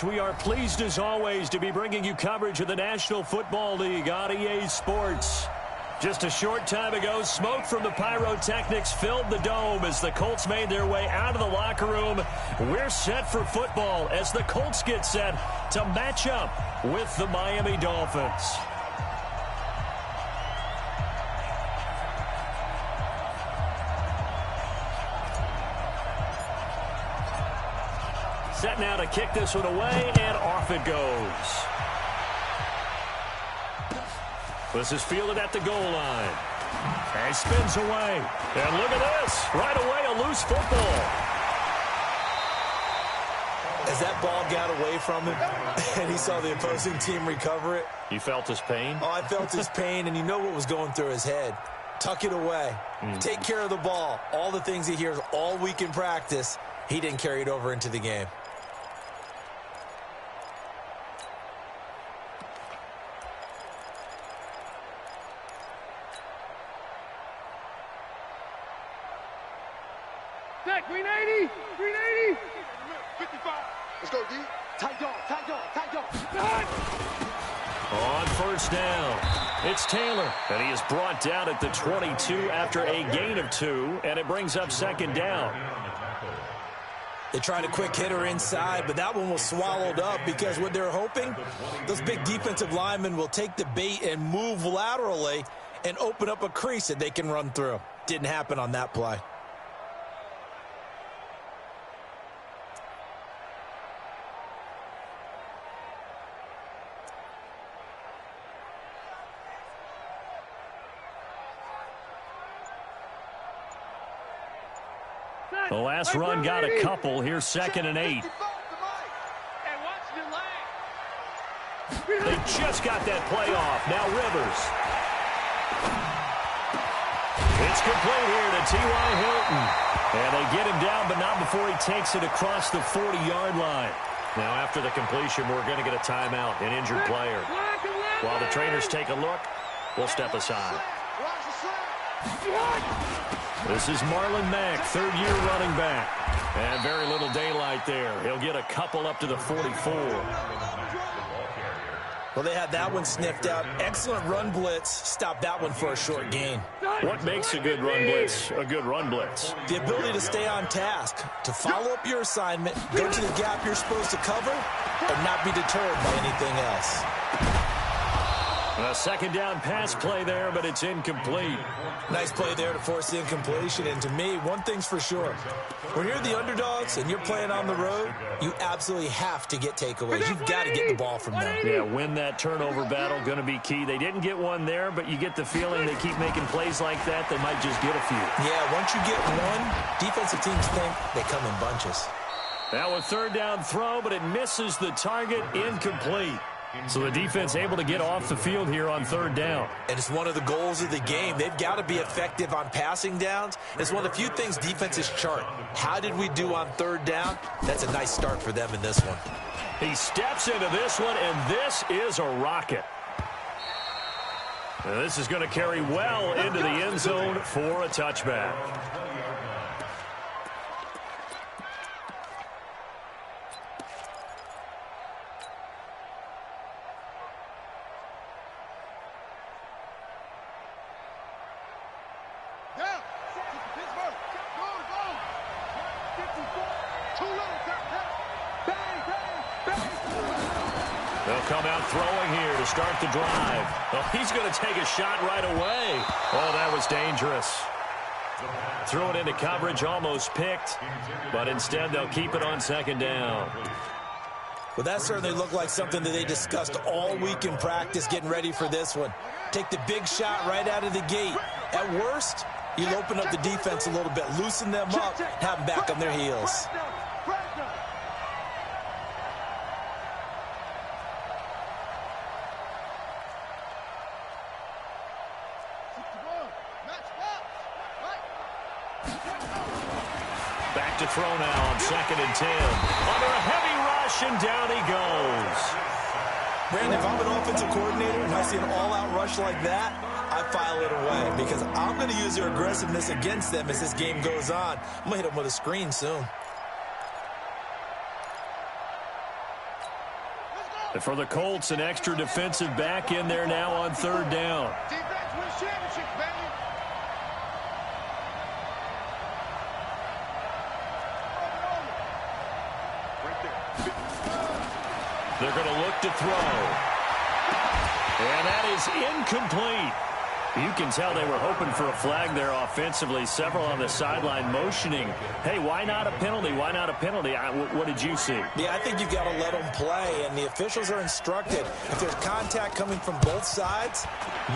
We are pleased as always to be bringing you coverage of the National Football League on EA Sports. Just a short time ago, smoke from the pyrotechnics filled the dome as the Colts made their way out of the locker room. We're set for football as the Colts get set to match up with the Miami Dolphins. Set now to kick this one away, and off it goes. This is fielded at the goal line. And he spins away. And look at this. Right away, a loose football. As that ball got away from him and he saw the opposing team recover it. You felt his pain? Oh, I felt his pain, and you know what was going through his head. Tuck it away. Take care of the ball. All the things he hears all week in practice, he didn't carry it over into the game. Green 80! Green 80! 55! Let's go, D. Tight dog. On first down, it's Taylor. And he is brought down at the 22 after a gain of 2, and it brings up second down. They tried a quick hitter inside, but that one was swallowed up because what they're hoping, those big defensive linemen will take the bait and move laterally and open up a crease that they can run through. Didn't happen on that play. The last run got a couple. Here's 2nd and 8. They just got that play off. Now Rivers. It's complete here to T.Y. Hilton. And they get him down, but not before he takes it across the 40-yard line. Now after the completion, we're going to get a timeout, an injured player. While the trainers take a look, we'll step aside. This is Marlon Mack, third-year running back. And very little daylight there. He'll get a couple up to the 44. Well, they had that one sniffed out. Excellent run blitz. Stopped that one for a short gain. What makes a good run blitz a good run blitz? The ability to stay on task, to follow up your assignment, go to the gap you're supposed to cover, and not be deterred by anything else. A second down pass play there, but it's incomplete. Nice play there to force the incompletion. And to me, one thing's for sure. When you're the underdogs and you're playing on the road, you absolutely have to get takeaways. You've got to get the ball from them. Yeah, win that turnover battle, going to be key. They didn't get one there, but you get the feeling they keep making plays like that, they might just get a few. Yeah, once you get one, defensive teams think they come in bunches. Now a third down throw, but it misses the target, incomplete. So the defense able to get off the field here on third down. And it's one of the goals of the game. They've got to be effective on passing downs. It's one of the few things defenses chart. How did we do on third down? That's a nice start for them in this one. He steps into this one, and this is a rocket. Now this is going to carry well into the end zone for a touchback. They'll come out throwing here to start the drive. Oh, he's going to take a shot right away. Oh, that was dangerous. Threw it into coverage, almost picked, but instead they'll keep it on second down. Well, that certainly looked like something that they discussed all week in practice getting ready for this one. Take the big shot right out of the gate. At worst, you'll open up the defense a little bit, loosen them up, have them back on their heels. Back to throw now on 2nd and 10. Under a heavy rush, and down he goes. Brandon, if I'm an offensive coordinator and I see an all-out rush like that, I file it away because I'm going to use their aggressiveness against them as this game goes on. I'm going to hit them with a screen soon. And for the Colts, an extra defensive back in there now on third down. Defense wins championships, baby. They're going to look to throw. And that is incomplete. You can tell they were hoping for a flag there offensively. Several on the sideline motioning, hey, why not a penalty? Why not a penalty? What did you see? Yeah, I think you've got to let them play, and the officials are instructed. If there's contact coming from both sides,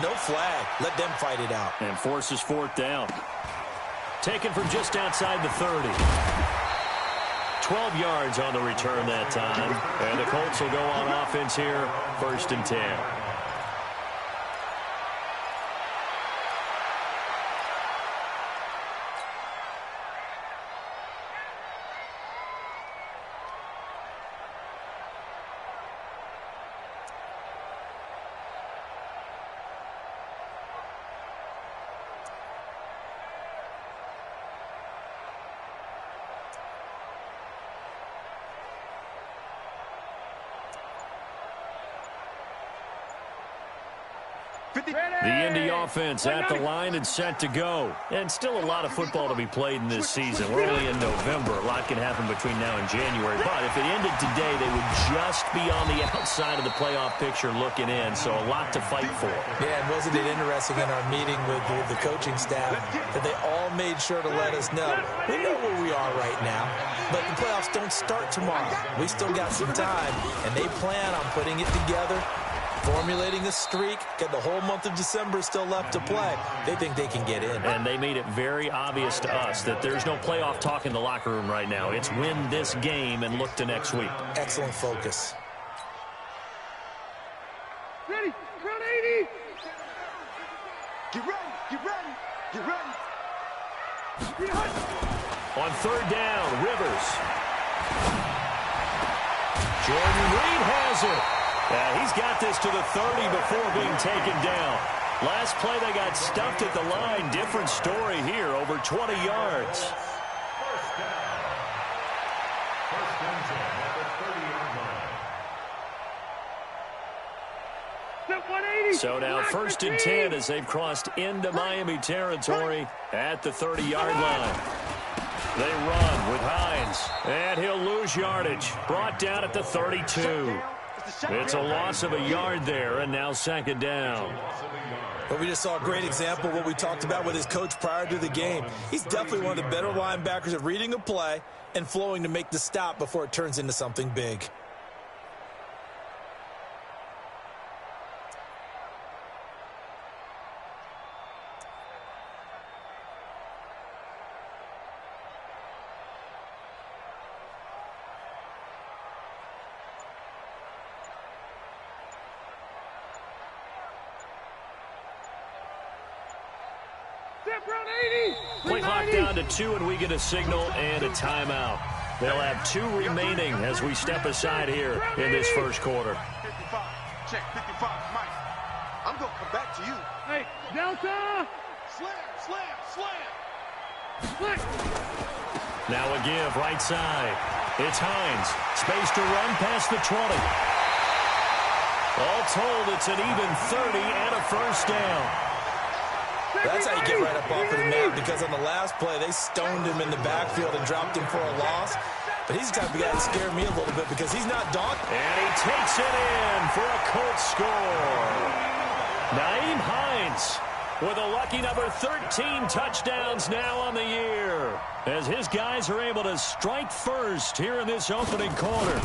no flag. Let them fight it out. And forces fourth down. Taken from just outside the 30. 12 yards on the return that time. And the Colts will go on offense here, 1st and 10. The Indy offense at the line and set to go. And still a lot of football to be played in this season. We're only in November. A lot can happen between now and January. But if it ended today, they would just be on the outside of the playoff picture looking in. So a lot to fight for. Yeah, and wasn't it interesting in our meeting with the coaching staff that they all made sure to let us know. We know where we are right now, but the playoffs don't start tomorrow. We still got some time, and they plan on putting it together, formulating a streak, got the whole month of December still left to play. They think they can get in. And they made it very obvious to us that there's no playoff talk in the locker room right now. It's win this game and look to next week. Excellent focus. Ready, round 80. Get ready, get ready, get ready. On third down, Rivers. Jordan Reed has it. He's got this to the 30 before being taken down. Last play, they got stuffed at the line. Different story here, over 20 yards. First and 10 at the 30-yard line. So now 1st and 10 as they've crossed into Miami territory at the 30-yard line. They run with Hines, and he'll lose yardage. Brought down at the 32. It's a loss of a yard there, and now 2nd down. But we just saw a great example of what we talked about with his coach prior to the game. He's definitely one of the better linebackers at reading a play and flowing to make the stop before it turns into something big. Play clock down to 2, and we get a signal and a timeout. They'll have 2 remaining as we step aside here in this first quarter. 55, check, 55, Mike. I'm going to come back to you. Hey, Delta! Slam, slam, slam. Slick! Now a give, right side. It's Hines. Space to run past the 20. All told, it's an even 30 and a first down. That's how you get right up off of the mat, because on the last play, they stoned him in the backfield and dropped him for a loss. But he's the type of guy that scared me a little bit because he's not daunted. And he takes it in for a Colts score. Nyheim Hines with a lucky number 13 touchdowns now on the year, as his guys are able to strike first here in this opening quarter.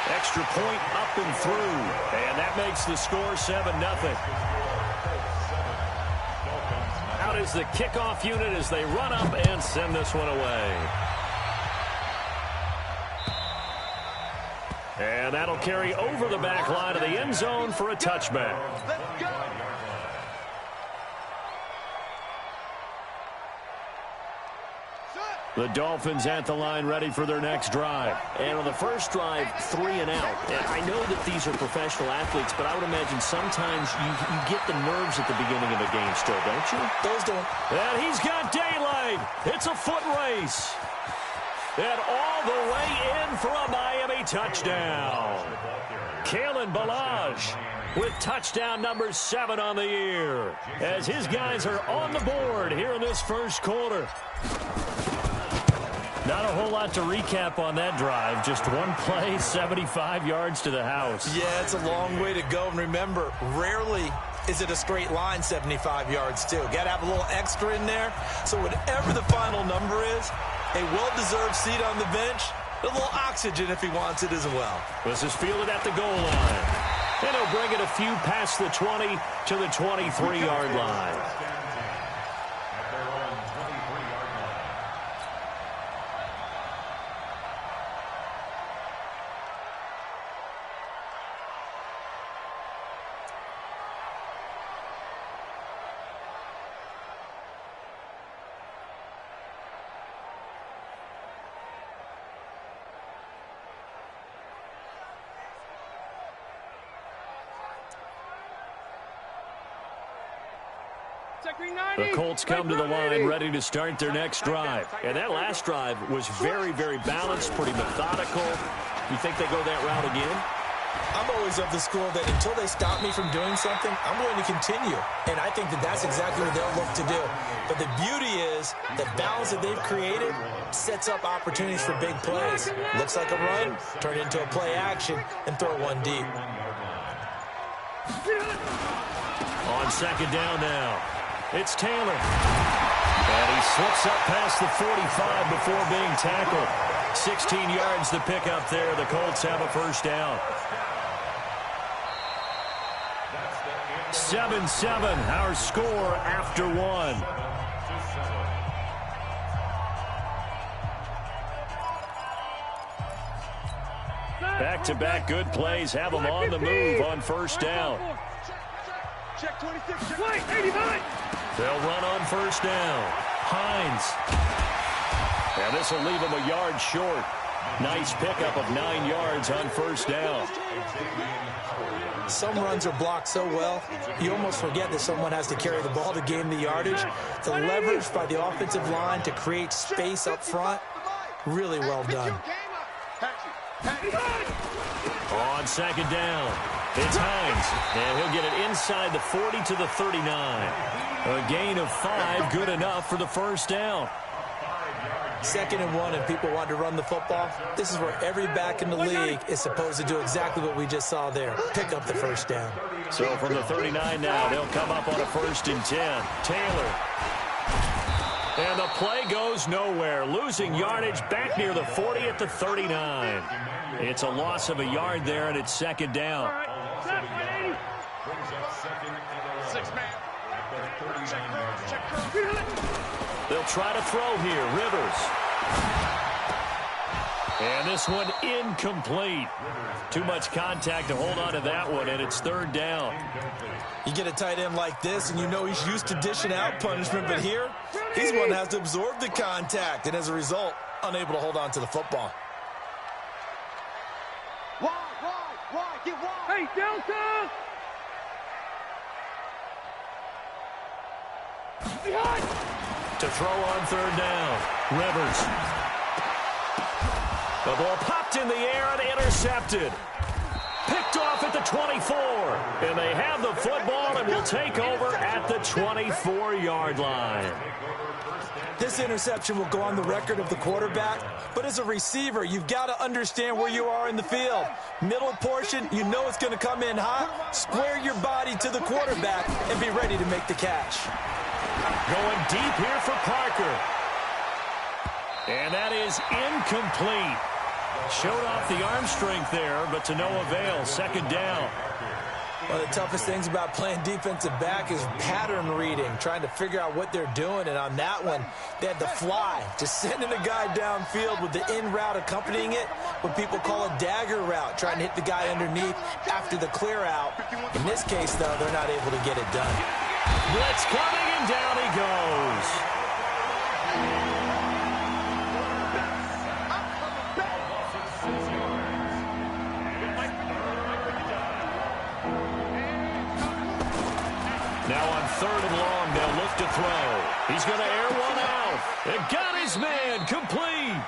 Extra point up and through, and that makes the score 7-0. Out is the kickoff unit as they run up and send this one away. And that'll carry over the back line of the end zone for a touchback. Let's go. The Dolphins at the line ready for their next drive. And on the first drive, 3 and out. And I know that these are professional athletes, but I would imagine sometimes you get the nerves at the beginning of a game still, don't you? Those don't. And he's got daylight. It's a foot race. And all the way in for a Miami touchdown. Kalen Ballage with touchdown number 7 on the year, as his guys are on the board here in this first quarter. Not a whole lot to recap on that drive. Just one play, 75 yards to the house. Yeah, it's a long way to go. And remember, rarely is it a straight line 75 yards, too. Got to have a little extra in there. So whatever the final number is, a well-deserved seat on the bench, a little oxygen if he wants it as well. This is fielded at the goal line. And he'll bring it a few past the 20 to the 23-yard line. The Colts come to the line ready to start their next drive. And that last drive was very, very balanced, pretty methodical. You think they go that route again? I'm always of the school that until they stop me from doing something, I'm going to continue. And I think that that's exactly what they'll look to do. But the beauty is the balance that they've created sets up opportunities for big plays. Looks like a run, turn it into a play action, and throw one deep. On second down now, it's Taylor. And he slips up past the 45 before being tackled. 16 yards to pick up there. The Colts have a first down. 7-7, our score after one. Back-to-back good plays have them on the move on first down. Check 26. Wait, 89. They'll run on first down. Hines. And this will leave them a yard short. Nice pickup of 9 yards on first down. Some runs are blocked so well, you almost forget that someone has to carry the ball to gain the yardage. The leverage by the offensive line to create space up front, really well done. On second down, it's Hines, and he'll get it inside the 40 to the 39. A gain of 5, good enough for the first down. 2nd and 1, and people want to run the football. This is where every back in the league is supposed to do exactly what we just saw there. Pick up the first down. So from the 39 now, they'll come up on a 1st and 10. Taylor. And the play goes nowhere. Losing yardage back near the 40 at the 39. It's a loss of a yard there, and it's second down. They'll try to throw here. Rivers. And this one incomplete. Too much contact to hold on to that one, and it's 3rd down. You get a tight end like this, and you know he's used to dishing out punishment, but here, he's one that has to absorb the contact, and as a result, unable to hold on to the football. Wide, get wide. Hey, Delta! Behind! To throw on 3rd down. Rivers. The ball popped in the air and intercepted. Picked off at the 24. And they have the football and will take over at the 24-yard line. This interception will go on the record of the quarterback, but as a receiver, you've got to understand where you are in the field. Middle portion, you know it's going to come in hot. Square your body to the quarterback and be ready to make the catch. Going deep here for Parker. And that is incomplete. Showed off the arm strength there, but to no avail. 2nd down. One of the toughest things about playing defensive back is pattern reading, trying to figure out what they're doing. And on that one, they had the fly, just sending a guy downfield with the in route accompanying it, what people call a dagger route, trying to hit the guy underneath after the clear out. In this case, though, they're not able to get it done. Blitz coming, and down he goes. Now on 3rd and long, they'll look to throw. He's going to air one out. And got his man complete.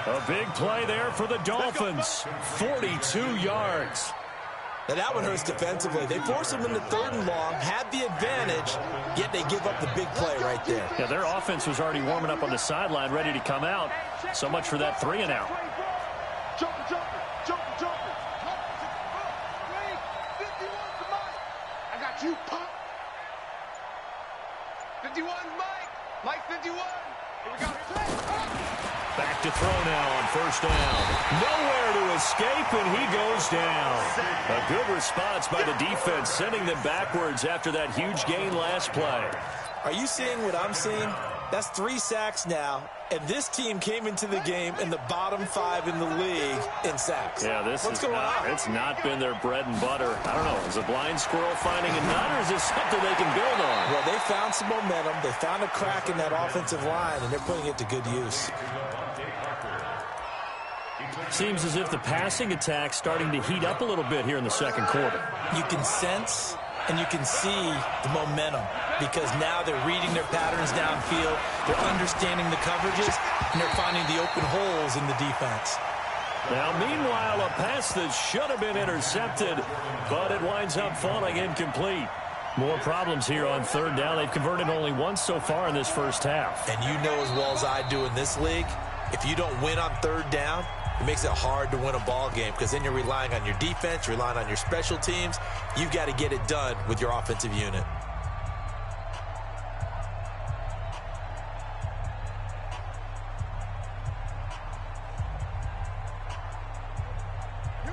A big play there for the Dolphins. 42 yards. Now that one hurts defensively. They force them into 3rd and long, had the advantage, yet they give up the big play right there. Yeah, their offense was already warming up on the sideline, ready to come out. So much for that 3 and out. Jumping. Wait, 51 to Mike. I got you, punk. 51, Mike. Mike 51. Here we go. Back to throw now on 1st down. Nowhere to escape, and he goes down. A good response by the defense, sending them backwards after that huge gain last play. Are you seeing what I'm seeing? That's 3 sacks now, and this team came into the game in the bottom 5 in the league in sacks. Yeah, What's going on? It's not been their bread and butter. I don't know. Is a blind squirrel finding a nut, or is this something they can build on? Well, they found some momentum. They found a crack in that offensive line, and they're putting it to good use. Seems as if the passing attack's starting to heat up a little bit here in the 2nd quarter. You can sense and you can see the momentum because now they're reading their patterns downfield, they're understanding the coverages, and they're finding the open holes in the defense. Now, meanwhile, a pass that should have been intercepted, but it winds up falling incomplete. More problems here on 3rd down. They've converted only once so far in this first half. And you know as well as I do in this league, if you don't win on 3rd down, it makes it hard to win a ball game because then you're relying on your defense, relying on your special teams. You've got to get it done with your offensive unit.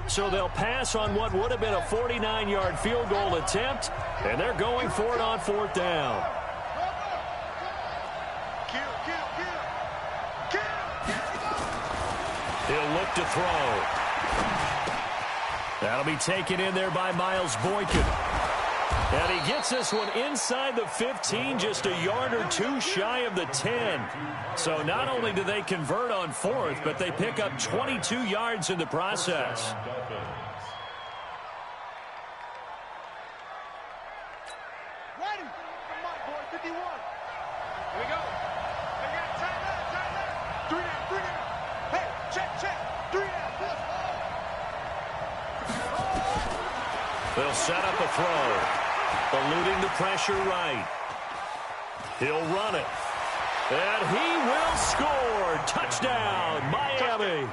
So they'll pass on what would have been a 49-yard field goal attempt, and they're going for it on 4th down. He'll look to throw. That'll be taken in there by Miles Boykin. And he gets this one inside the 15, just a yard or 2 shy of the 10. So not only do they convert on 4th, but they pick up 22 yards in the process. Ready. Come on, boy. 51. Here we go. They got timeout. 3 down. Hey, check. 3 down. They'll set up a throw. Eluding the pressure right. He'll run it. And he will score. Touchdown, Miami.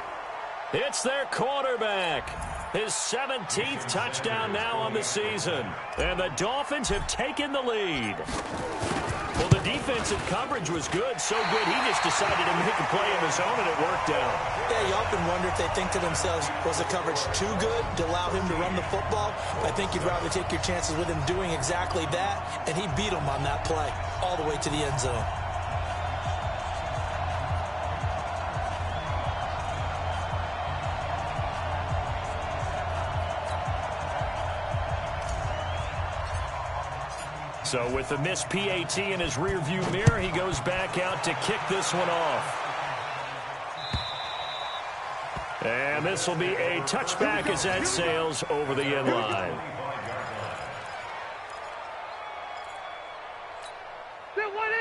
It's their quarterback. His 17th touchdown now on the season. And the Dolphins have taken the lead. Well, the defensive coverage was good, so good he just decided to make a play of his own, and it worked out. Yeah, you often wonder if they think to themselves, was the coverage too good to allow him to run the football? I think you'd rather take your chances with him doing exactly that, and he beat him on that play all the way to the end zone. So with the missed PAT in his rearview mirror, he goes back out to kick this one off. And this will be a touchback as that sails over the end line.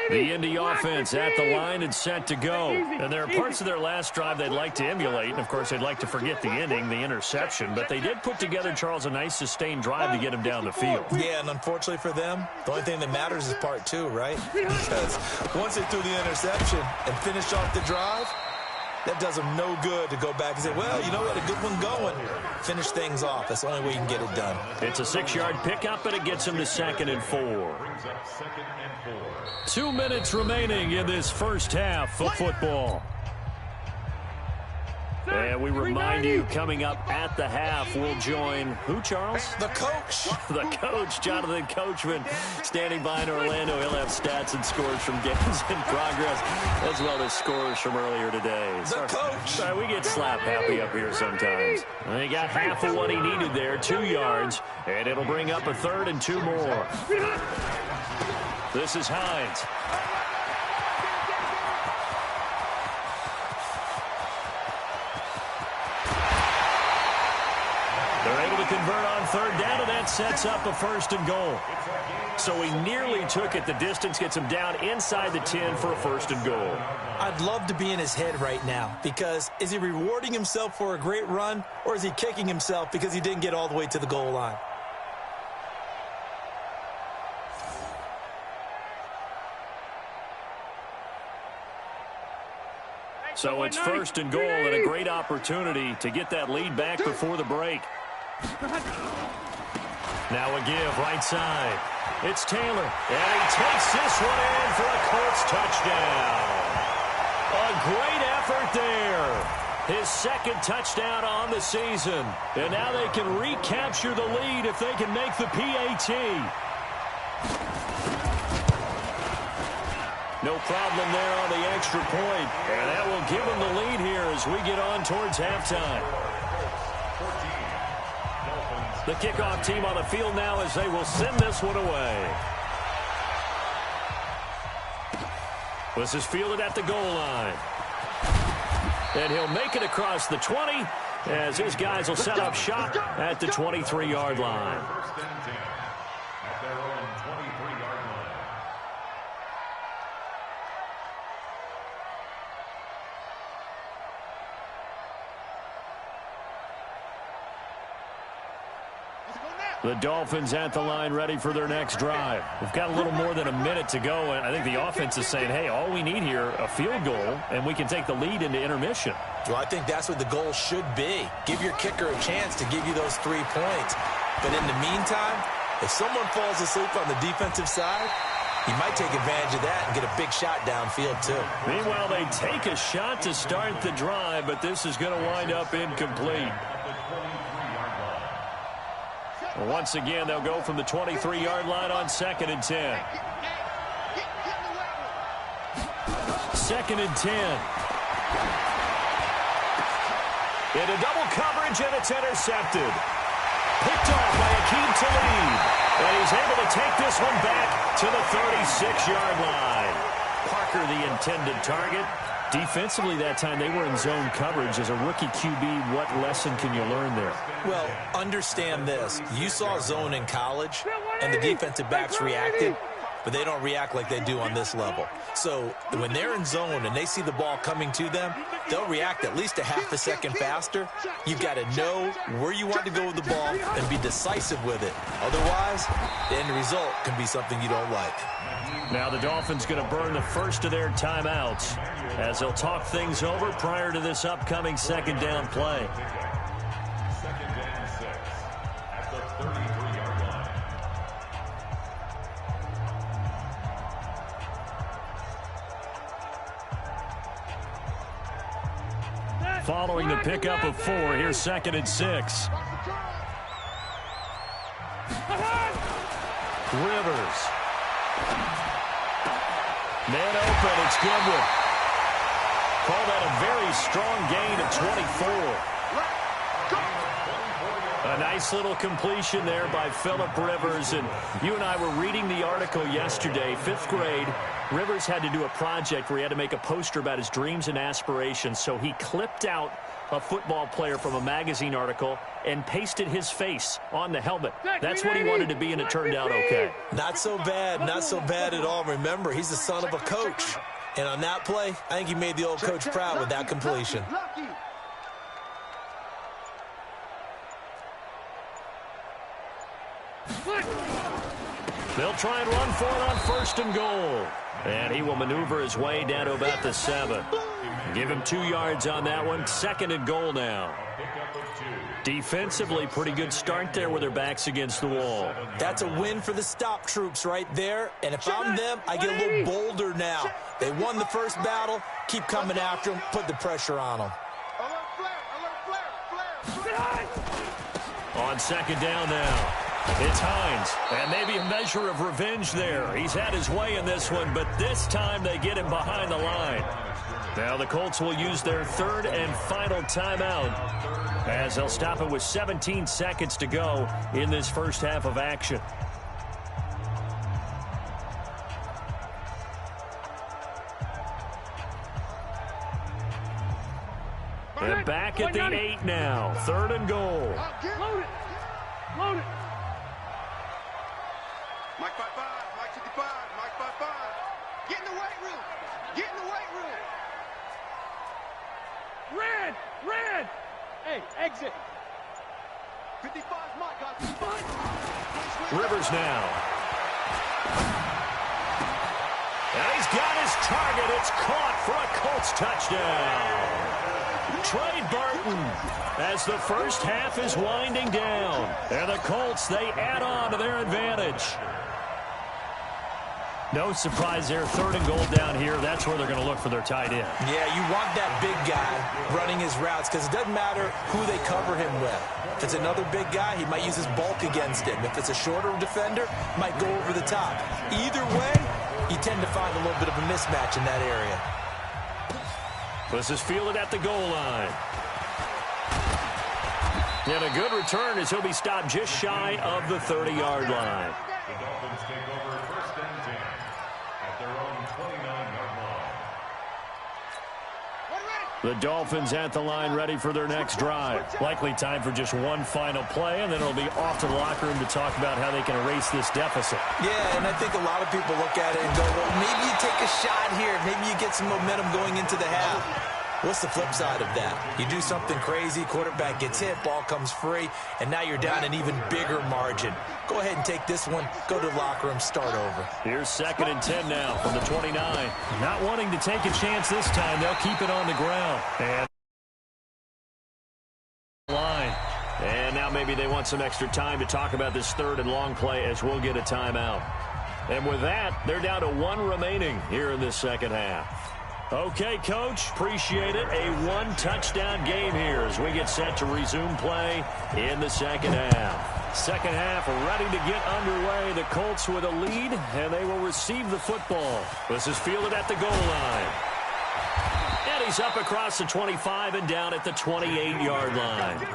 The Indy offense at the line and set to go. And there are parts of their last drive they'd like to emulate. And, of course, they'd like to forget the ending, the interception. But they did put together, Charles, a nice sustained drive to get him down the field. Yeah, and unfortunately for them, the only thing that matters is part 2, right? Because once they threw the interception and finished off the drive, that does them no good to go back and say, well, you know, we had a good one going. Finish things off. That's the only way you can get it done. It's a 6-yard pickup, and it gets him to 2nd and 4. 2 minutes remaining in this first half of football. And we remind you, coming up at the half, we'll join who, Charles? The coach. The coach, Jonathan Coachman, standing by in Orlando. He'll have stats and scores from games in progress, as well as scores from earlier today. The coach. Sorry, we get slap happy up here sometimes. And he got half of what he needed there, 2 yards, and it'll bring up a 3rd and 2 more. This is Hines. They're able to convert on third down, and that sets up a 1st and goal. So he nearly took it. The distance gets him down inside the 10 for a 1st and goal. I'd love to be in his head right now, because is he rewarding himself for a great run, or is he kicking himself because he didn't get all the way to the goal line? So it's 1st and goal, and a great opportunity to get that lead back before the break. Now a give right side. It's Taylor, and he takes this one in for a Colts touchdown. A great effort there. His 2nd touchdown on the season. And now they can recapture the lead if they can make the PAT. No problem there on the extra point. And that will give them the lead here as we get on towards halftime. The kickoff team on the field now as they will send this one away. This is fielded at the goal line. And he'll make it across the 20 as his guys will set up shop at the 23-yard line. At their own 23-yard line. The Dolphins at the line ready for their next drive. We've got a little more than a minute to go, and I think the offense is saying, hey, all we need here, a field goal, and we can take the lead into intermission. Well, I think that's what the goal should be. Give your kicker a chance to give you those 3 points. But in the meantime, if someone falls asleep on the defensive side, he might take advantage of that and get a big shot downfield, too. Meanwhile, they take a shot to start the drive, but this is going to wind up incomplete. Once again, they'll go from the 23-yard line on 2nd and 10. 2nd and 10. Into double coverage, and it's intercepted. Picked off by Akeem Talib. And he's able to take this one back to the 36-yard line. Parker, the intended target. Defensively that time, they were in zone coverage. As a rookie QB, what lesson can you learn there? Well, understand this. You saw zone in college, and the defensive backs reacted, but they don't react like they do on this level. So when they're in zone and they see the ball coming to them, they'll react at least a half a second faster. You've got to know where you want to go with the ball and be decisive with it. Otherwise, the end result can be something you don't like. Now the Dolphins going to burn the first of their timeouts as they'll talk things over prior to this upcoming 2nd down play. 2nd and 6 at the 33-yard line. Following the pickup of 4, here's 2nd and 6. Rivers. Man open, it's Goodwin. Call that a very strong gain of 24. A nice little completion there by Phillip Rivers. And you and I were reading the article yesterday, 5th grade. Rivers had to do a project where he had to make a poster about his dreams and aspirations. So he clipped out a football player from a magazine article and pasted his face on the helmet. That's what he wanted to be, and it turned out okay. Not so bad at all. Remember, he's the son of a coach. And on that play, I think he made the old coach proud with that completion. They'll try and run for it on 1st and goal. And he will maneuver his way down to about the 7. Give him 2 yards on that one. 2nd and goal now. Defensively, pretty good start there with their backs against the wall. That's a win for the stop troops right there. And if I'm them, I get a little bolder now. They won the first battle. Keep coming after them. Put the pressure on them. On 2nd down now. It's Hines, and maybe a measure of revenge there. He's had his way in this one, but this time they get him behind the line. Now the Colts will use their 3rd and final timeout as they'll stop it with 17 seconds to go in this first half of action. They're back at the 8 now. 3rd and goal. 5-5. Mike 55. Mike 5-5. Get in the weight room. Get in the weight room. Red! Red! Hey, exit. 55's Mike, guys. 55. Rivers now. And he's got his target. It's caught for a Colts touchdown. Trey Burton as the first half is winding down. And the Colts, they add on to their advantage. No surprise there. 3rd and goal down here. That's where they're going to look for their tight end. Yeah, you want that big guy running his routes because it doesn't matter who they cover him with. If it's another big guy, he might use his bulk against him. If it's a shorter defender, might go over the top. Either way, you tend to find a little bit of a mismatch in that area. This is fielded at the goal line. And a good return as he'll be stopped just shy of the 30-yard line. The Dolphins take over 1st and 10 at their own 29-yard line. The Dolphins at the line ready for their next drive. Likely time for just one final play, and then it'll be off to the locker room to talk about how they can erase this deficit. Yeah, and I think a lot of people look at it and go, well, maybe you take a shot here. Maybe you get some momentum going into the half. What's the flip side of that? You do something crazy, quarterback gets hit, ball comes free, and now you're down an even bigger margin. Go ahead and take this one, go to the locker room, start over. Here's 2nd and 10 now from the 29. Not wanting to take a chance this time, they'll keep it on the ground. And now maybe they want some extra time to talk about this 3rd and long play as we'll get a timeout. And with that, they're down to 1 remaining here in this 2nd half. Okay, Coach, appreciate it. A 1-touchdown game here as we get set to resume play in the 2nd half. 2nd half ready to get underway. The Colts with a lead, and they will receive the football. This is fielded at the goal line. And he's up across the 25 and down at the 28-yard line. The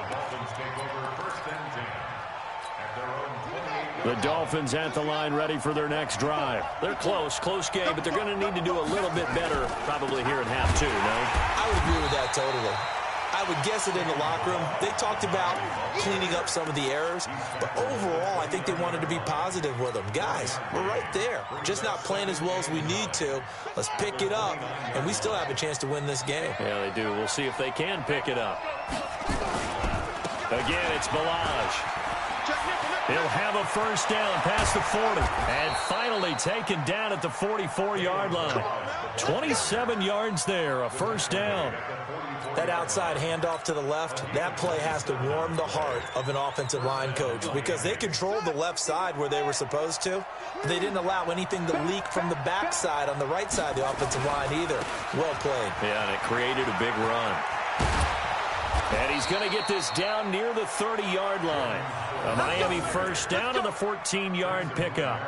Dolphins take over 1st and 10 at their own 28-yard line. The Dolphins at the line ready for their next drive. They're close game, but they're going to need to do a little bit better probably here in half 2, no? I would agree with that totally. I would guess it in the locker room. They talked about cleaning up some of the errors, but overall, I think they wanted to be positive with them. Guys, we're right there. Just not playing as well as we need to. Let's pick it up, and we still have a chance to win this game. Yeah, they do. We'll see if they can pick it up. Again, it's Balaj. He'll have a first down past the 40. And finally taken down at the 44-yard line. 27 yards there, a first down. That outside handoff to the left, that play has to warm the heart of an offensive line coach because they controlled the left side where they were supposed to. They didn't allow anything to leak from the backside on the right side of the offensive line either. Well played. Yeah, and it created a big run. And he's going to get this down near the 30-yard line. A Miami first down on the 14-yard pickup.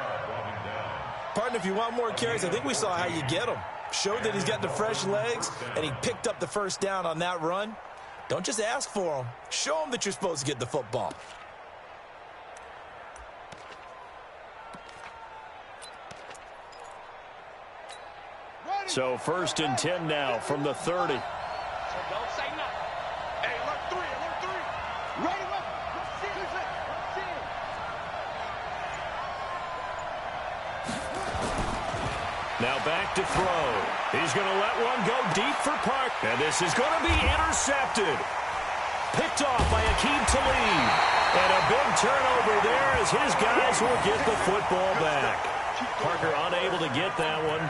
Partner, if you want more carries, I think we saw how you get them. Showed that he's got the fresh legs, and he picked up the first down on that run. Don't just ask for them. Show them that you're supposed to get the football. So 1st and 10 now from the 30. Don't say nothing. Hey, alert 3, alert 3. Ready, up. Let's see it. Let's see it. Now back to throw. He's going to let one go deep for Park. And this is going to be intercepted. Picked off by Akeem Talib. And a big turnover there as his guys will get the football back. Parker unable to get that one.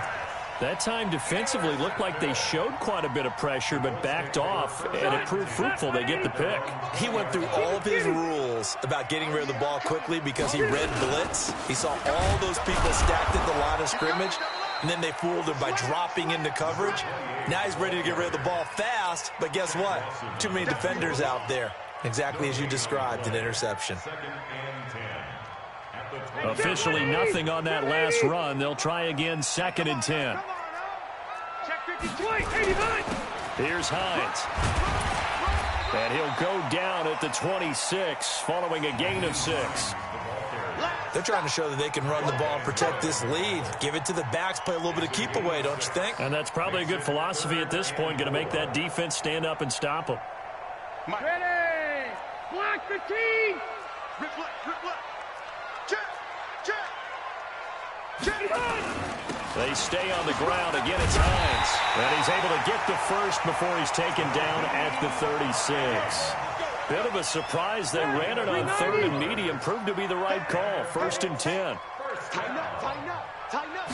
That time defensively looked like they showed quite a bit of pressure but backed off, and it proved fruitful. They get the pick. He went through all of his rules about getting rid of the ball quickly because he read blitz. He saw all those people stacked at the line of scrimmage, and then they fooled him by dropping into coverage. Now he's ready to get rid of the ball fast, but guess what? Too many defenders out there. Exactly as you described, an interception. Officially nothing on that last run. They'll try again, 2nd and 10. Here's Hines. And he'll go down at the 26 following a gain of 6. They're trying to show that they can run the ball and protect this lead. Give it to the backs, play a little bit of keep away, don't you think? And that's probably a good philosophy at this point, going to make that defense stand up and stop them. Ready! Block the team! Rip left, rip left. Check. They stay on the ground. Again, it's Hines. And he's able to get the first before he's taken down at the 36. Bit of a surprise. They ran it on third and medium. Proved to be the right call. 1st and 10. Tighten up, tighten up, tighten up.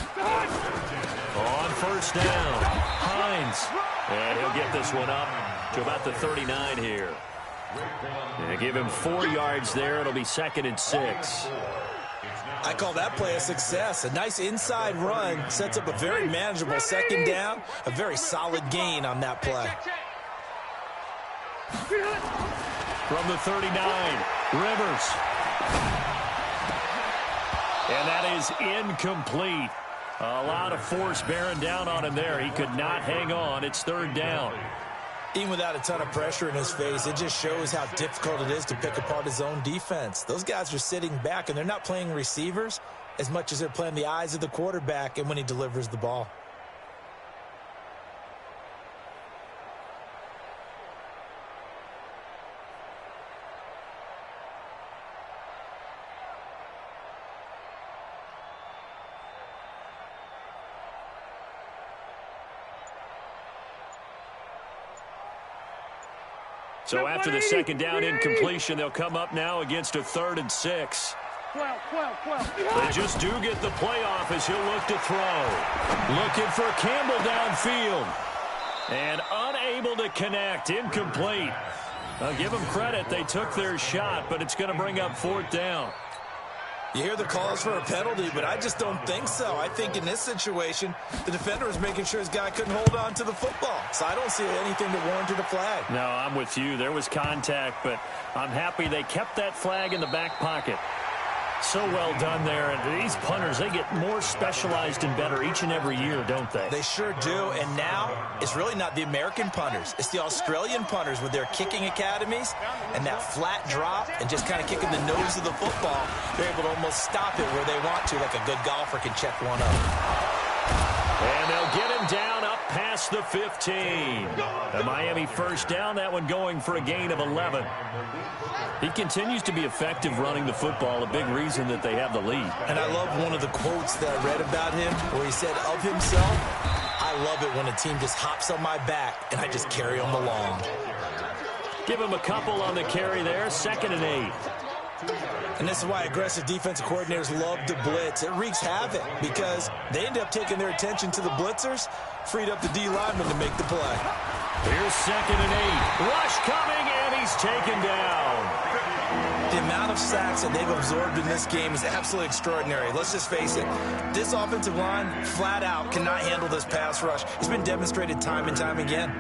On first down, Hines. And he'll get this one up to about the 39 here. And give him 4 yards there. It'll be 2nd and 6. I call that play a success. A nice inside run sets up a very manageable 2nd down. A very solid gain on that play. From the 39, Rivers. And that is incomplete. A lot of force bearing down on him there. He could not hang on. It's 3rd down. Even without a ton of pressure in his face, it just shows how difficult it is to pick apart his own defense. Those guys are sitting back, and they're not playing receivers as much as they're playing the eyes of the quarterback and when he delivers the ball. So after the 2nd down incompletion, they'll come up now against a 3rd and 6. 12. They just do get the playoff as he'll look to throw. Looking for Campbell downfield. And unable to connect. Incomplete. I'll give them credit. They took their shot, but it's going to bring up 4th down. You hear the calls for a penalty, but I just don't think so. I think in this situation, the defender was making sure his guy couldn't hold on to the football. So I don't see anything that warranted a flag. No, I'm with you. There was contact, but I'm happy they kept that flag in the back pocket. So well done there. And these punters, they get more specialized and better each and every year, don't they? They sure do. And now it's really not the American punters. It's the Australian punters with their kicking academies and that flat drop and just kind of kicking the nose of the football. They're able to almost stop it where they want to, like a good golfer can check one up. And they'll get him down up past the 15. The Miami 1st down, that one going for a gain of 11. He continues to be effective running the football, a big reason that they have the lead. And I love one of the quotes that I read about him where he said of himself, I love it when a team just hops on my back and I just carry them along. Give him a couple on the carry there, 2nd and 8. And this is why aggressive defensive coordinators love to blitz. It wreaks havoc because they end up taking their attention to the blitzers, freed up the D lineman to make the play. Here's 2nd and 8. Rush coming, and he's taken down. The amount of sacks that they've absorbed in this game is absolutely extraordinary. Let's just face it. This offensive line, flat out, cannot handle this pass rush. It's been demonstrated time and time again.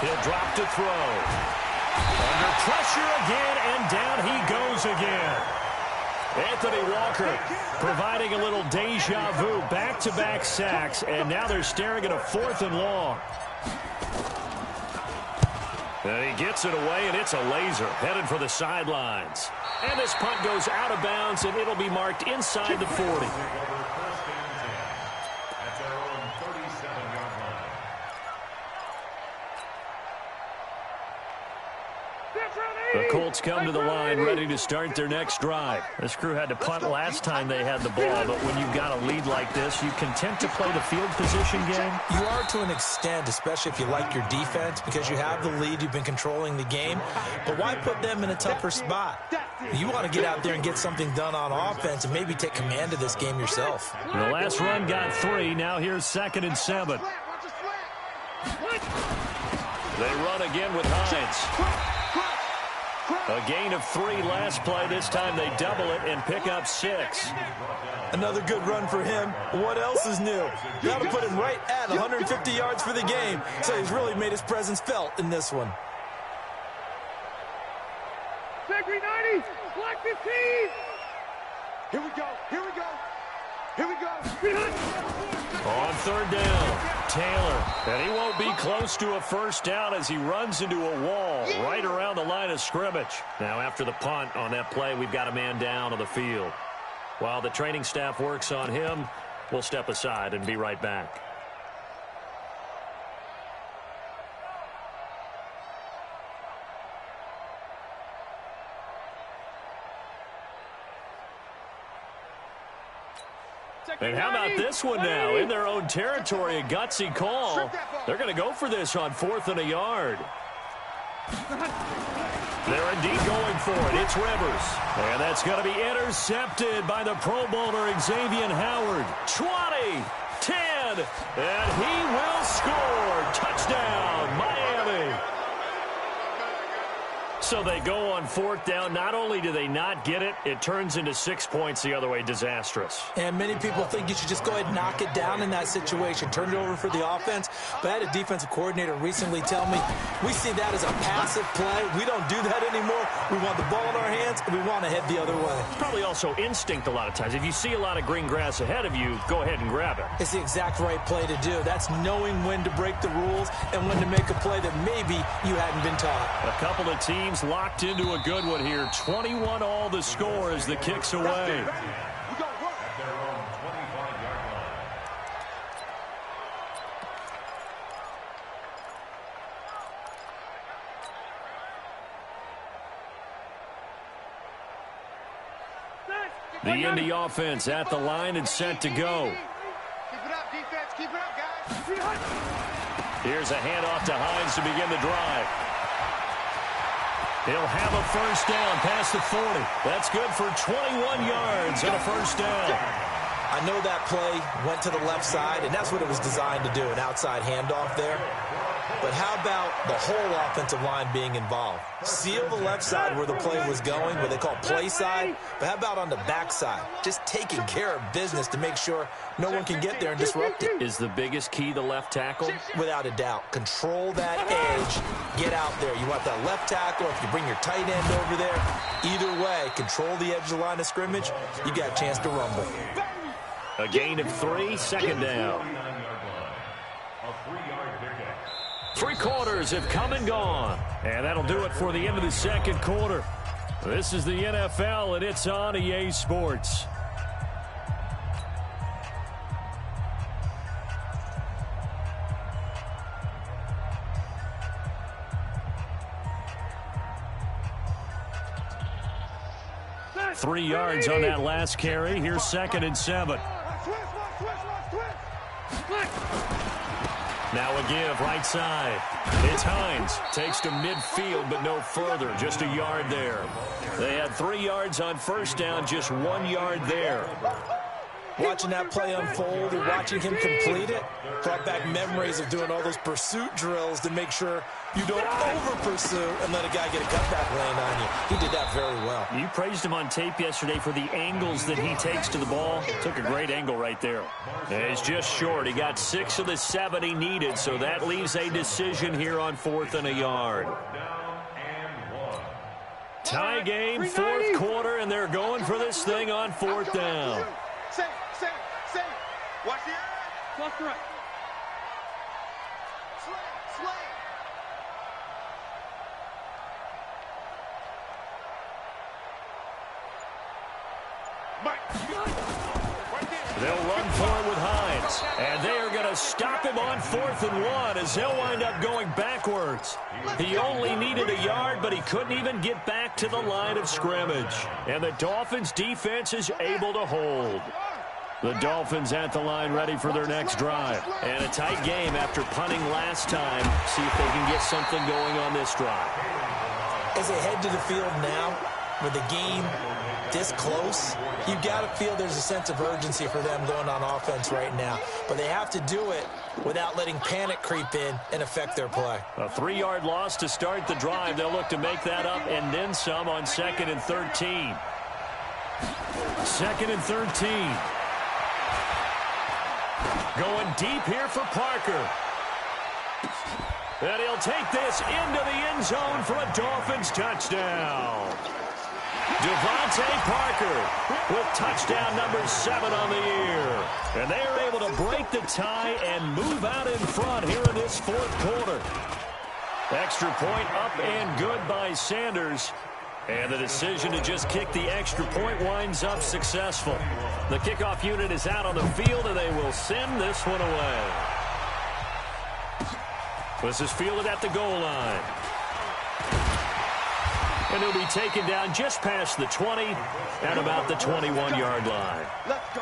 He'll drop to throw. Under pressure again, and down he goes again. Anthony Walker providing a little deja vu, back-to-back sacks, and now they're staring at a 4th and long. And he gets it away, and it's a laser headed for the sidelines. And this punt goes out of bounds, and it'll be marked inside the 40. The Colts come to the line ready to start their next drive. This crew had to punt last time they had the ball, but when you've got a lead like this, you content to play the field position game? You are to an extent, especially if you like your defense, because you have the lead, you've been controlling the game. But why put them in a tougher spot? You want to get out there and get something done on offense and maybe take command of this game yourself. The last run got 3. Now here's 2nd and 7. They run again with Hines. A gain of 3 last play. This time they double it and pick up 6. Another good run for him. What else is new? Got to put him right at 150 yards for the game. So he's really made his presence felt in this one. Secondary 90, block 15. Here we go. Here we go. Here we go. On 3rd down, Taylor. And he won't be close to a first down as he runs into a wall right around the line of scrimmage. Now, after the punt on that play, we've got a man down on the field. While the training staff works on him, we'll step aside and be right back. And how about this one now? In their own territory, a gutsy call. They're going to go for this on 4th and a yard. They're indeed going for it. It's Rivers. And that's going to be intercepted by the Pro Bowler Xavier Howard. 20, 10, and he will score. Touchdown, Miami. So they go on 4th down. Not only do they not get it, it turns into 6 points the other way. Disastrous. And many people think you should just go ahead and knock it down in that situation. Turn it over for the offense. But I had a defensive coordinator recently tell me, we see that as a passive play. We don't do that anymore. We want the ball in our hands, and we want to head the other way. Probably also instinct a lot of times. If you see a lot of green grass ahead of you, go ahead and grab it. It's the exact right play to do. That's knowing when to break the rules and when to make a play that maybe you hadn't been taught. A couple of teams locked into a good one here. 21 all the score as the kick's away. The Indy offense at the line and set to go. Keep it up, defense. Keep it up, guys. Here's a handoff to Hines to begin the drive. He'll have a first down past the 40. That's good for 21 yards and a first down. I know that play went to the left side, and that's what it was designed to do, an outside handoff there. But how about the whole offensive line being involved? Seal the left side where the play was going, what they call play side. But how about on the back side? Just taking care of business to make sure no one can get there and disrupt it. Is the biggest key the left tackle? Without a doubt. Control that edge. Get out there. You want that left tackle. If you bring your tight end over there, either way, control the edge of the line of scrimmage. You got a chance to rumble. A gain of 3, second down. 3 quarters have come and gone. And that'll do it for the end of the second quarter. This is the NFL, and it's on EA Sports. Three yards on that last carry. Here's 2nd and 7. Now a give, right side. It's Hines. Takes to midfield, but no further. Just a yard there. They had 3 yards on first down, just 1 yard there. Watching that play unfold and watching him complete it brought back memories of doing all those pursuit drills to make sure you don't over-pursue and let a guy get a cutback lane on you. He did that very well. You praised him on tape yesterday for the angles that he takes to the ball. Took a great angle right there. And he's just short. He got 6 of the 7 he needed, so that leaves a decision here on 4th and a yard. Tie game, 4th quarter, and they're going for this thing on 4th down. Say. Watch the eye. Left to right. Slay. They'll run for it with Hines. And they are going to stop him on 4th and 1 as they'll wind up going backwards. He only needed a yard, but he couldn't even get back to the line of scrimmage. And the Dolphins' defense is able to hold. The Dolphins at the line ready for their next drive. And a tight game after punting last time. See if they can get something going on this drive. As they head to the field now, with the game this close, you've got to feel there's a sense of urgency for them going on offense right now. But they have to do it without letting panic creep in and affect their play. A 3-yard loss to start the drive. They'll look to make that up and then some on 2nd and 13. 2nd and 13. Going deep here for Parker. And he'll take this into the end zone for a Dolphins touchdown. Devontae Parker with touchdown number 7 on the year. And they are able to break the tie and move out in front here in this fourth quarter. Extra point up and good by Sanders. And the decision to just kick the extra point winds up successful. The kickoff unit is out on the field, and they will send this one away. This is fielded at the goal line. And he'll be taken down just past the 20 at about the 21-yard line. Let's go.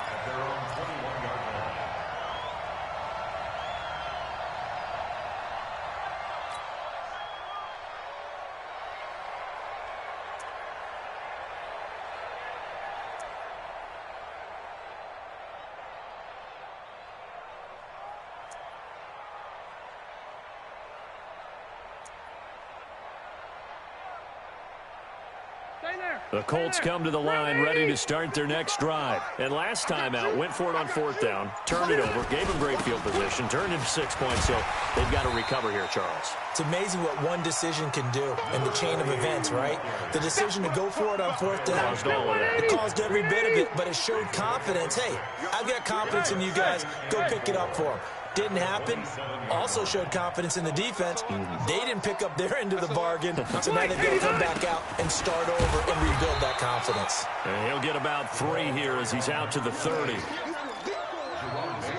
The Colts come to the line ready to start their next drive. And last time out, went for it on fourth down, turned it over, gave them great field position, turned into 6 points, so they've got to recover here, Charles. It's amazing what one decision can do in the chain of events, right? The decision to go for it on fourth down, Caused all of that. it caused every bit of it, but it showed confidence. Hey, I've got confidence in you guys. Go pick it up for them. Didn't happen. Also showed confidence in the defense. They didn't pick up their end of the bargain, so now they've got to come back out and start over and rebuild that confidence. And he'll get about 3 here as he's out to the 30.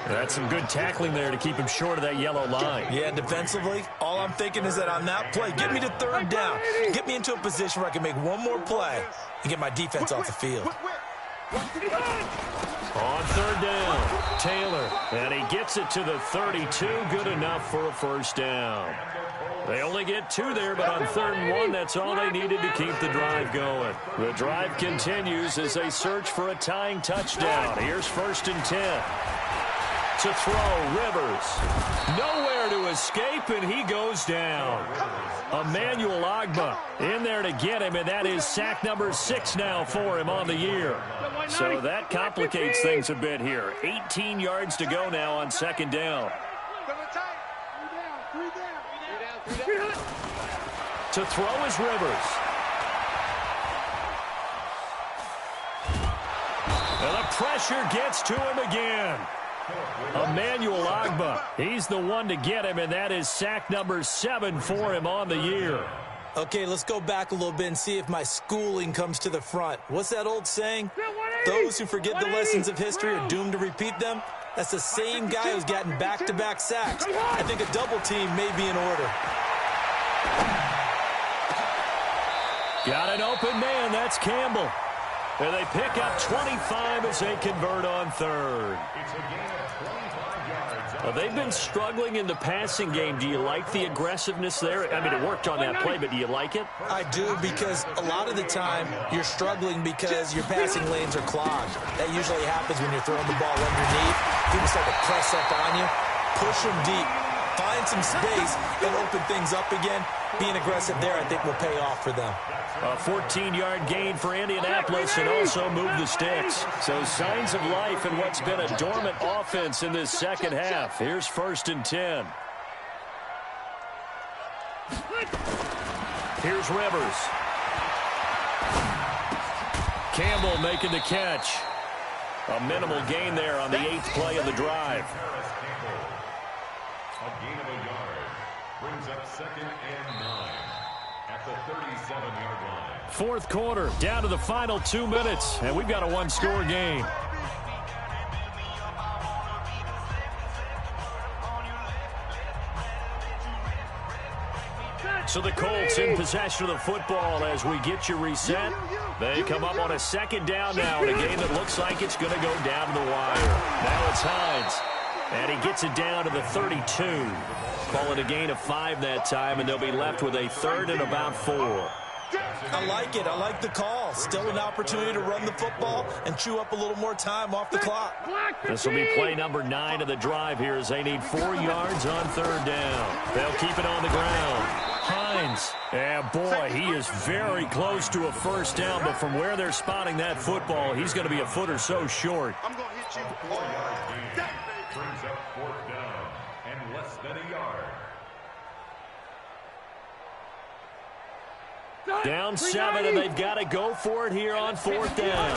That's some good tackling there to keep him short of that yellow line. Yeah, defensively, all I'm thinking is that on that play, get me to third down. Get me into a position where I can make one more play and get my defense off the field. On third down, Taylor, and he gets it to the 32, good enough for a first down. They only get 2 there, but on 3rd and 1, that's all they needed to keep the drive going. The drive continues as they search for a tying touchdown. Here's 1st and 10. To throw, Rivers. Nowhere to escape, and he goes down. Emmanuel Ogbah in there to get him, and that is sack number 6 now for him on the year. So that complicates things a bit here. 18 yards to go now on 2nd down. To throw is Rivers. And the pressure gets to him again. Emmanuel Ogbah, he's the one to get him, and that is sack number 7 for him on the year. Okay, let's go back a little bit and see if my schooling comes to the front. What's that old saying? Those who forget the lessons of history are doomed to repeat them. That's the same guy who's gotten back-to-back sacks. I think a double team may be in order. Got an open man, that's Campbell. And they pick up 25 as they convert on 3rd. They've been struggling in the passing game. Do you like the aggressiveness there? I mean, it worked on that play, but do you like it? I do, because a lot of the time you're struggling because your passing lanes are clogged. That usually happens when you're throwing the ball underneath. People start to press up on you, push them deep, find some space, and open things up again. Being aggressive there, I think, will pay off for them. A 14-yard gain for Indianapolis and also move the sticks. So signs of life in what's been a dormant offense in this second half. Here's 1st and 10. Here's Rivers. Campbell making the catch. A minimal gain there on the 8th play of the drive. A gain of a yard brings up 2nd and 9 at the 37-yard line. 4th quarter, down to the final 2 minutes, and we've got a 1-score game. So the Colts in possession of the football as we get you reset. They come up on a 2nd down now in a game that looks like it's going to go down to the wire. Now it's Hines, and he gets it down to the 32. Call it a gain of 5 that time, and they'll be left with a 3rd and about 4. I like it. I like the call. Still an opportunity to run the football and chew up a little more time off the clock. This will be play number 9 of the drive here as they need 4 yards on 3rd down. They'll keep it on the ground. Hines, yeah, boy, he is very close to a first down, but from where they're spotting that football, he's going to be a foot or so short. I'm going to hit you. 4-yard gain brings up 4th down and less than a yard. Down 7, and they've got to go for it here on 4th down.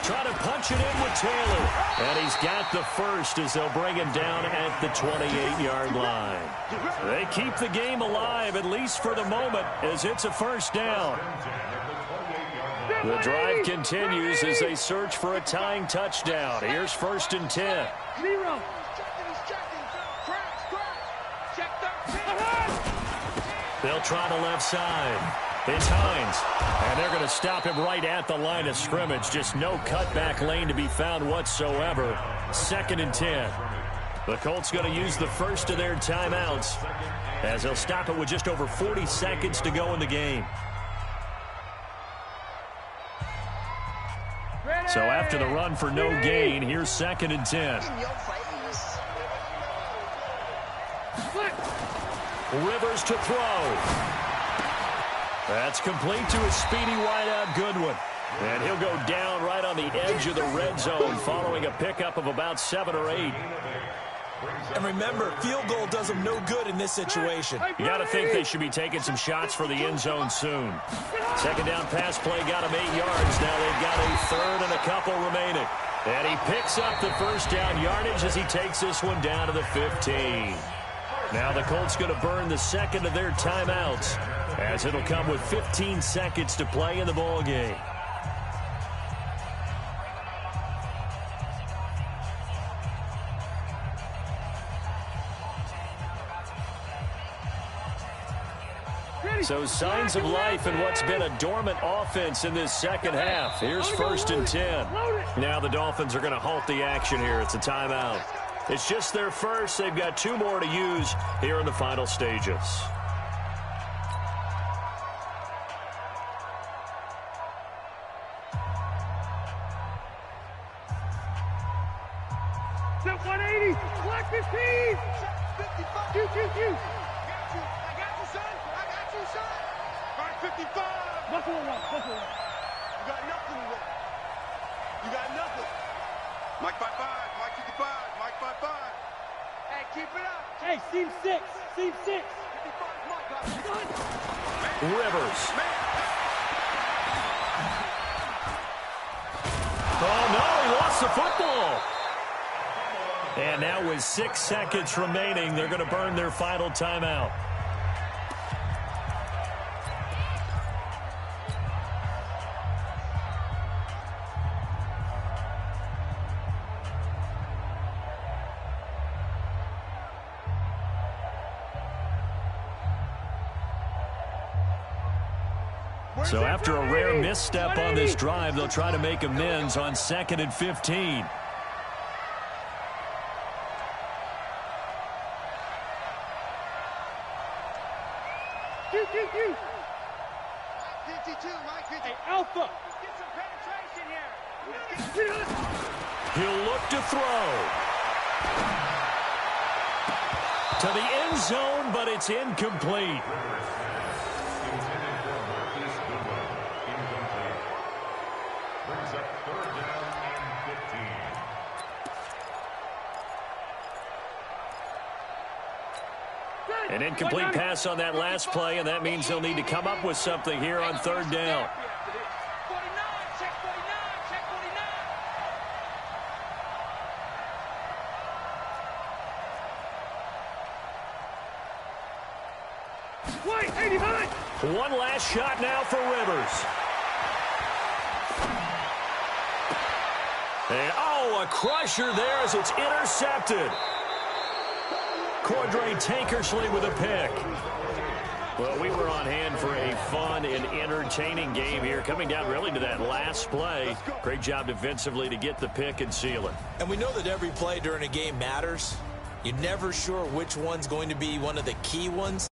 Trying to punch it in with Taylor. And he's got the first as they'll bring him down at the 28-yard line. They keep the game alive, at least for the moment, as it's a 1st down. The drive continues as they search for a tying touchdown. Here's 1st and 10. 0. They'll try the left side. It's Hines, and they're going to stop him right at the line of scrimmage. Just no cutback lane to be found whatsoever. 2nd and 10. The Colts going to use the first of their timeouts as they'll stop it with just over 40 seconds to go in the game. So after the run for no gain, here's 2nd and 10. Rivers to throw. That's complete to a speedy wideout Goodwin. And he'll go down right on the edge of the red zone following a pickup of about 7 or 8. And remember, field goal does them no good in this situation. You got to think they should be taking some shots for the end zone soon. 2nd down pass play got him 8 yards. Now they've got a 3rd and a couple remaining. And he picks up the 1st down yardage as he takes this one down to the 15. Now the Colts going to burn the 2nd of their timeouts as it'll come with 15 seconds to play in the ball game. So signs of life in what's been a dormant offense in this 2nd half. Here's 1st and 10. Now the Dolphins are going to halt the action here. It's a timeout. It's just their first. They've got 2 more to use here in the final stages. Set 180. Black 15. 2. Buffalo one. You got nothing there. You got nothing. Mike 5-5. Mike 55. Mike 5-5. Hey, keep it up. Hey, seam 6. 55 Mike. Rivers. Oh, no, he lost the football. And now with 6 seconds remaining, they're going to burn their final timeout. So after a rare misstep on this drive, they'll try to make amends on 2nd and 15. Hey, Alpha. Get some penetration here. He'll look to throw. To the end zone, but it's incomplete. An incomplete pass on that last play, and that means they'll need to come up with something here on 3rd down. 49, check 49, check 49. White 89. One last shot now for Rivers. And, oh, a crusher there as it's intercepted. Cordray Tankersley with a pick. Well, we were on hand for a fun and entertaining game here, coming down really to that last play. Great job defensively to get the pick and seal it. And we know that every play during a game matters. You're never sure which one's going to be one of the key ones.